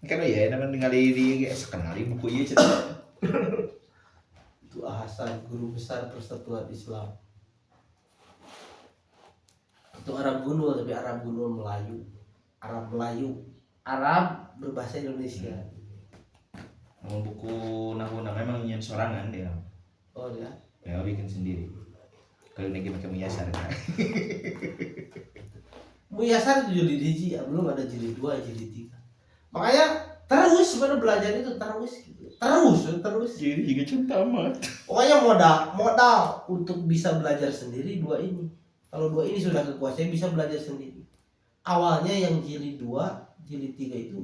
Kan ya namanya ningali di sekenali buku ieu cenah. Itu Hasan, guru besar Persatuan Islam. Itu Arab Gundul, tapi Arab Gundul Melayu. Arab Melayu. Arab berbahasa Indonesia. Mau buku nahuna memang nyen sorangan dia. Oh ya. Ya bikin sendiri. Kalau lagi pakai muyasar kan. Muyasar itu jilid hiji, belum ada jilid 2, jilid 3. Makanya terus sebenarnya belajar itu terus gitu. Terus. Jadi juga cinta amat. Pokoknya modal untuk bisa belajar sendiri dua ini. Kalau dua ini sudah kekuasai bisa belajar sendiri. Awalnya yang jilid 2, jilid 3 itu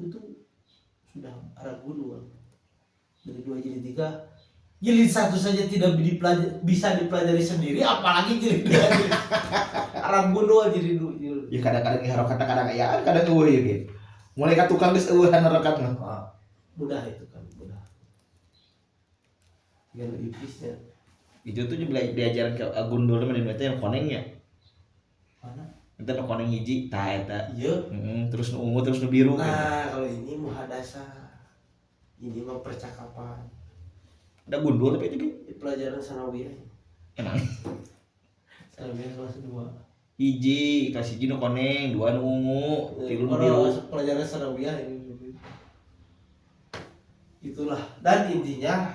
sudah Arab Gundul. Jilid 2, jilid 3, jilid 1 saja tidak bisa dipelajari sendiri, apalagi jilid 3. Arab Gundul jilid 2. Ya kadang-kadang harokat kadang aya kadang eueuh ya gitu. Mulai ka tukang geus eueuhan harokatna. Mudah itu kan, mudah. Yang iblisnya. Itu tuh diajaran ke Gundul mah di yang konengnya. Mana? Kita nu koneng hiji tah eta. Iya. Terus nu ungu terus nu biru. Nah, kalau ini muhadasah. Ini mah percakapan. Ada Gundul tapi itu Di pelajaran sanawiyah. emang Sanawiyah kelas 2. hiji kelas hiji nu koneng, dua nu ungu, tilu nu biru. Pelajaran sanawiyah ini. Itulah, dan intinya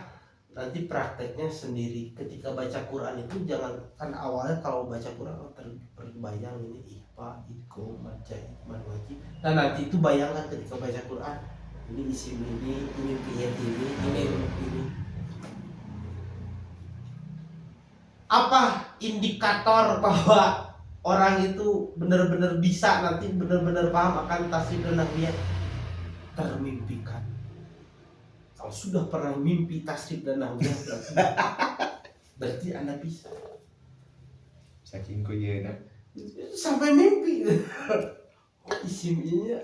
nanti prakteknya sendiri. Ketika baca Quran itu jangan, kan awalnya kalau baca Quran terbayang ini ikhfa, idgham, majah, idman, wajib. Nah nanti itu bayangkan ketika baca Quran, ini isim ini fi'il ini. Apa indikator bahwa orang itu benar-benar bisa nanti benar-benar paham akan tasrif dan nahwiyah? Termimpikan. Kalau sudah pernah mimpi tasrif dan nahwiyah berarti Anda bisa. Saking kuyeuna. Sampai mimpi. Isim ini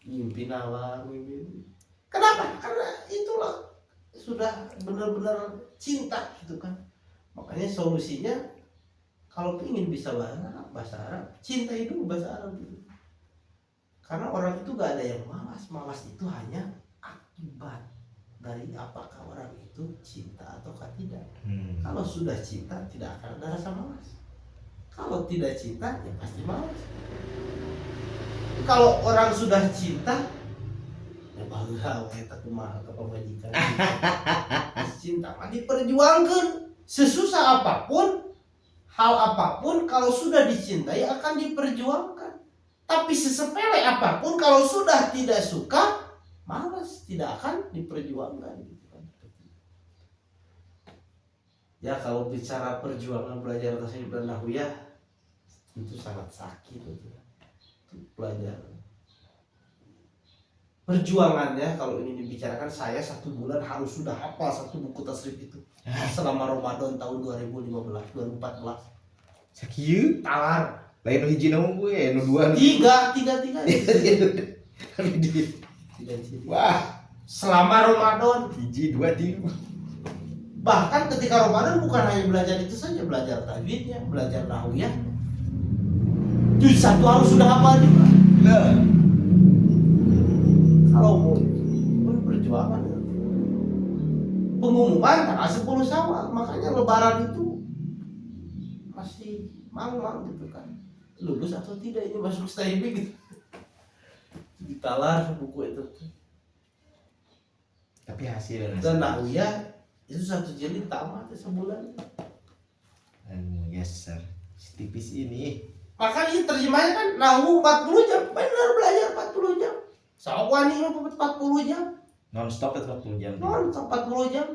mimpi nalar, mimpi. Kenapa? Karena itulah sudah benar-benar cinta gitu kan. Makanya solusinya kalau ingin bisa bahasa Arab, cintai dulu bahasa Arab gitu. Karena orang itu gak ada yang malas itu hanya akibat dari apakah orang itu cinta ataukah tidak. Kalau sudah cinta tidak akan ada rasa malas. Kalau tidak cinta ya pasti malas. Kalau orang sudah cinta ya bangga eta kumaha ka pamajikan. Cinta mah diperjuangkan. Sesusah apapun, hal apapun kalau sudah dicintai akan diperjuangkan. Tapi sesepele apapun kalau sudah tidak suka, malas, tidak akan diperjuangkan. Ya kalau bicara perjuangan belajar tasawuf dan nahwiyah itu sangat sakit itu belajar. Perjuangannya kalau ini dibicarakan, saya 1 bulan harus sudah hafal 1 buku tasrif itu selama Ramadan tahun 2014. Sakieu Talar. lain nu hiji na gue nu dua nu Tiga. wah Selama Ramadan. hiji dua tilu. Bahkan ketika Ramadan bukan hanya belajar itu saja, belajar tajwidnya, belajar nahwiyah. Juz 1 harus sudah hafal juga. Nah, Kalau mau perjuangan pengumuman tanggal 10 Syawal, makanya lebaran itu masih mang-mang gitu kan, lulus atau tidak ini masuk STIB gitu. Ditalar buku itu. tapi hasil Dan nahwiyah itu 1 jilid tamat sebulan. muyasar tipis ini. Makanya terjemahnya kan nahwu 40 jam, benar belajar 40 jam. Sawani 40 jam. Non stop itu 40 jam. Non 40 jam.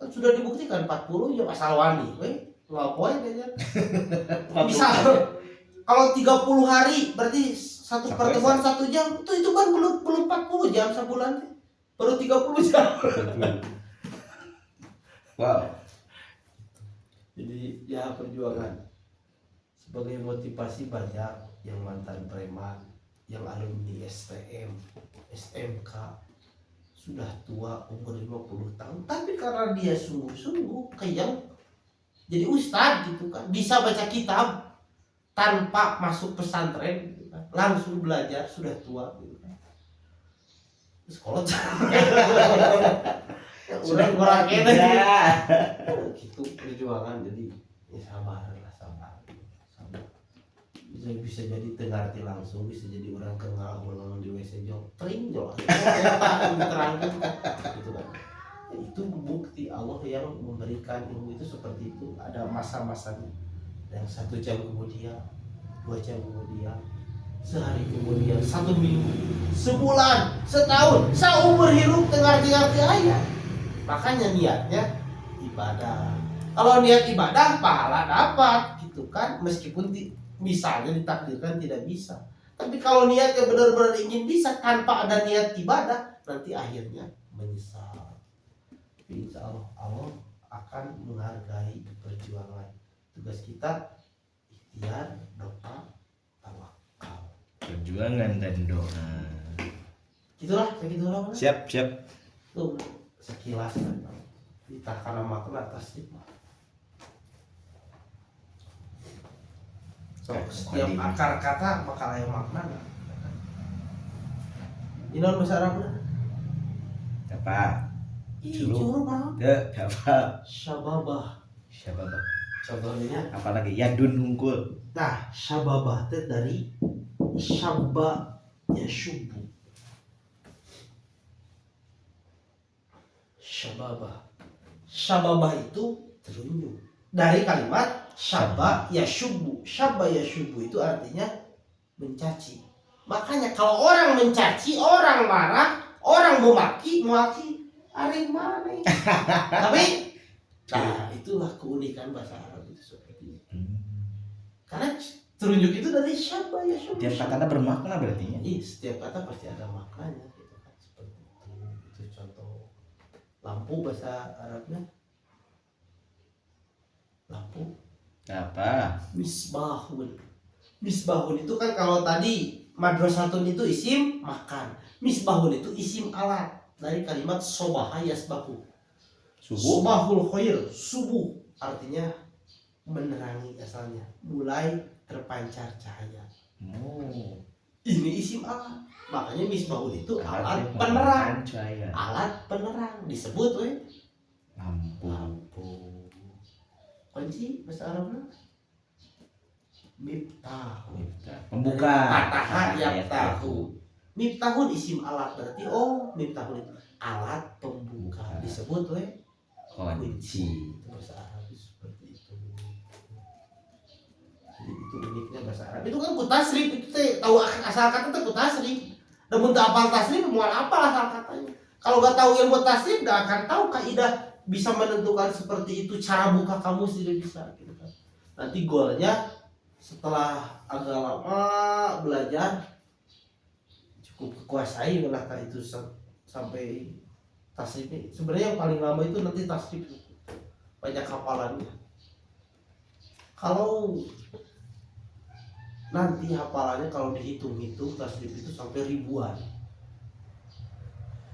Sudah dibuktikan 40 jam asal wani, lapoy aja. Bisa. Kalau 30 hari berarti satu pertemuan 1 jam, itu kan belum 40 jam sebulan. Baru 30 jam. Wow. Jadi ya perjuangan. Sebagai motivasi banyak yang mantan preman, yang alumni STM, SMK, sudah tua umur 50 tahun, tapi karena dia sungguh-sungguh yang jadi ustadz gitu kan, bisa baca kitab tanpa masuk pesantren gitu kan, langsung belajar, sudah tua gitu kan. sekolah Sudah kurang kene ya. gitu perjuangan. Jadi ya sabar lah, sabar. Bisa jadi tengarti langsung, bisa jadi orang kenal ulang di WC jong tering jong diterangkan gitu kan. Itu bukti Allah yang memberikan ilmu itu seperti itu. Ada masa-masanya, yang 1 jam kemudian, 2 jam kemudian, sehari kemudian, 1 minggu, sebulan, setahun, seumur hidup dengar-dengar ayat. Makanya niatnya ibadah. Kalau niat ibadah pahala dapat gitu kan, meskipun misalnya ditakdirkan tidak bisa. Tapi kalau niatnya benar-benar ingin bisa tanpa ada niat ibadah, nanti akhirnya menyesal. Tapi insya Allah, Allah akan menghargai perjuangan. Tugas kita ikhtiar, doa, tawakal. Perjuangan dan doa. Gitulah, segitulah. Siap. Tuh sekilas kan. Kita karena makna tasdif. So, setiap akar kata bakal ada makna. Ini bahasa Arabnya. Apa? Curug mah. Apa? Syababah. Syababah. Contohnya. Apalagi yadun hungkul. Nah, syababah itu dari syabba ya syubu. Syababah itu terunjuk dari kalimat syabba ya syubu. Syabba ya syubu itu artinya mencaci. Makanya kalau orang mencaci, orang marah, orang memaki arek mana? Tapi nah itulah keunikan bahasa Arab itu seperti itu. Karena terunjuk itu dari syabba ya syubu. Tiap kata bermakna berarti ya. Iya, setiap kata pasti ada maknanya gitu kan, seperti itu. Itu contoh lampu bahasa Arabnya. Lampu Apa? misbahun. Misbahun itu kan kalau tadi madrasatun itu isim makan. Misbahun itu isim alat dari kalimat sobaha yasbahu. Subuh. Sobahul khair, subuh artinya menerangi asalnya, mulai terpancar cahaya. Oh. Ini isim alat. Makanya misbahun itu alat penerang. Cahaya. Alat penerang disebut Lampu. Kunci bahasa Arabnya miftah. Pembuka. Fataha yaftahu. Miftahun isim alat berarti miftahun itu alat pembuka. Disebut kunci. Itu bahasa Arab seperti itu. Jadi itu uniknya bahasa Arab. Itu kan kutasrif itu tahu asal kata itu kutasrif. Namun tak apal tasrif mual apa asal katanya. Kalau nggak tahu ilmu tasrif nggak akan tahu kaidah bisa menentukan seperti itu, cara buka kamus tidak bisa gitu kan. Nanti golnya setelah agak lama belajar cukup kuasai menata itu sampai tasrif. Sebenarnya yang paling lama itu nanti tasrif, banyak hafalannya. Kalau nanti hafalannya kalau dihitung-hitung tasrif itu sampai ribuan,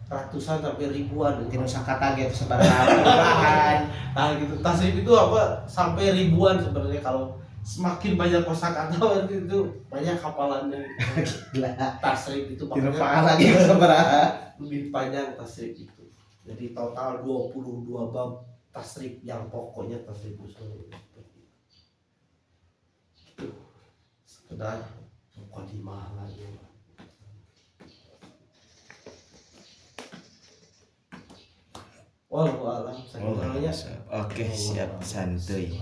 ratusan sampai ribuan. Mungkin kata gitu sebarang. Nah gitu, tasrif itu apa sampai ribuan sebenarnya. Kalau semakin banyak kosakata itu banyak hafalannya. Gila. Tasrif itu Tidak makanya lagi sebarang. lebih panjang tasrif itu. Jadi total 22 bab tasrif yang pokoknya tasrif usul seperti itu. Itu sekedar mukadimah lagi. Wallahu a'lam. Oke, siap santuy.